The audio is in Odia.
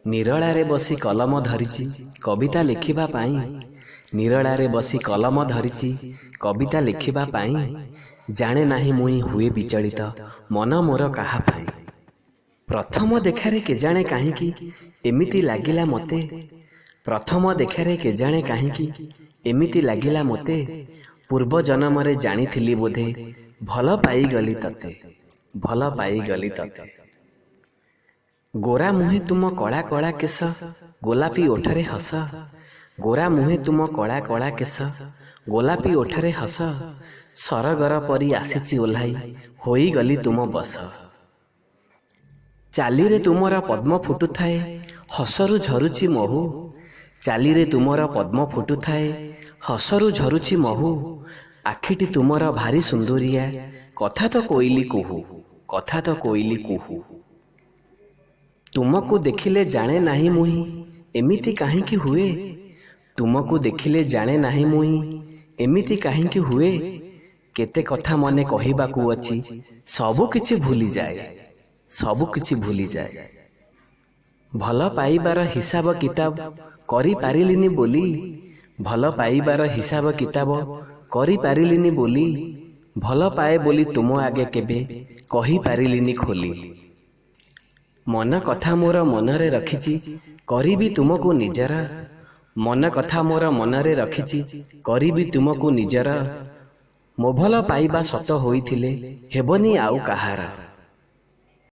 ନିରଳାରେ ବସି କଲମ ଧରିଛି କବିତା ଲେଖିବା ପାଇଁ। ନିରଳାରେ ବସି କଲମ ଧରିଛି କବିତା ଲେଖିବା ପାଇଁ। ଜାଣେ ନାହିଁ ମୁଇଁ ହୁଏ ବିଚଳିତ ମନ ମୋର କାହା ପାଇଁ। ପ୍ରଥମ ଦେଖାରେ କେଜାଣେ କାହିଁକି ଏମିତି ଲାଗିଲା ମୋତେ। ପ୍ରଥମ ଦେଖାରେ କେଜାଣେ କାହିଁକି ଏମିତି ଲାଗିଲା ମୋତେ। ପୂର୍ବ ଜନ୍ମରେ ଜାଣିଥିଲି ବୋଧେ ଭଲ ପାଇଗଲି ତତେ, ଭଲ ପାଇଗଲି ତତେ। ଗୋରା ମୁହେଁ ତୁମ କଳା କଳା କେଶ, ଗୋଲାପୀ ଓଠରେ ହସ। ଗୋରା ମୁହେଁ ତୁମ କଳା କଳା କେଶ, ଗୋଲାପୀ ଓଠରେ ହସ। ସରଗର ପରି ଆସିଛି ଓହ୍ଲାଇ, ହୋଇଗଲି ତୁମ ବଶ। ଚାଲିରେ ତୁମର ପଦ୍ମ ଫୁଟୁଥାଏ, ହସରୁ ଝରୁଛି ମହୁ। ଚାଲିରେ ତୁମର ପଦ୍ମ ଫୁଟୁଥାଏ, ହସରୁ ଝରୁଛି ମହୁ। ଆଖିଟି ତୁମର ଭାରି ସୁନ୍ଦରିଆ, କଥା ତ କୋଇଲି କୁହୁ, କଥା ତ କୋଇଲି କୁହୁ। ତୁମକୁ ଦେଖିଲେ ଜାଣେ ନାହିଁ ମୁହିଁ ଏମିତି କାହିଁକି ହୁଏ। ତୁମକୁ ଦେଖିଲେ ଜାଣେ ନାହିଁ ମୁହିଁ ଏମିତି କାହିଁକି ହୁଏ। କେତେ କଥା ମନେ କହିବାକୁ ଅଛି, ସବୁ କିଛି ଭୁଲିଯାଏ, ସବୁ କିଛି ଭୁଲିଯାଏ। ଭଲ ପାଇବାର ହିସାବ କିତାବ କରିପାରିଲିନି ବୋଲି, ଭଲ ପାଇବାର ହିସାବ କିତାବ କରିପାରିଲିନି ବୋଲି। ଭଲ ପାଏ ବୋଲି ତୁମ ଆଗେ କେବେ କହିପାରିଲିନି ଖୋଲି। ମନ କଥା ମୋର ମନରେ ରଖିଛି କରିବି ତୁମକୁ ନିଜର। ମନ କଥା ମୋର ମନରେ ରଖିଛି କରିବି ତୁମକୁ ନିଜର। ମୋ ଭଲ ପାଇବା ସତ ହୋଇଥିଲେ ହେବନି ଆଉ କାହାର।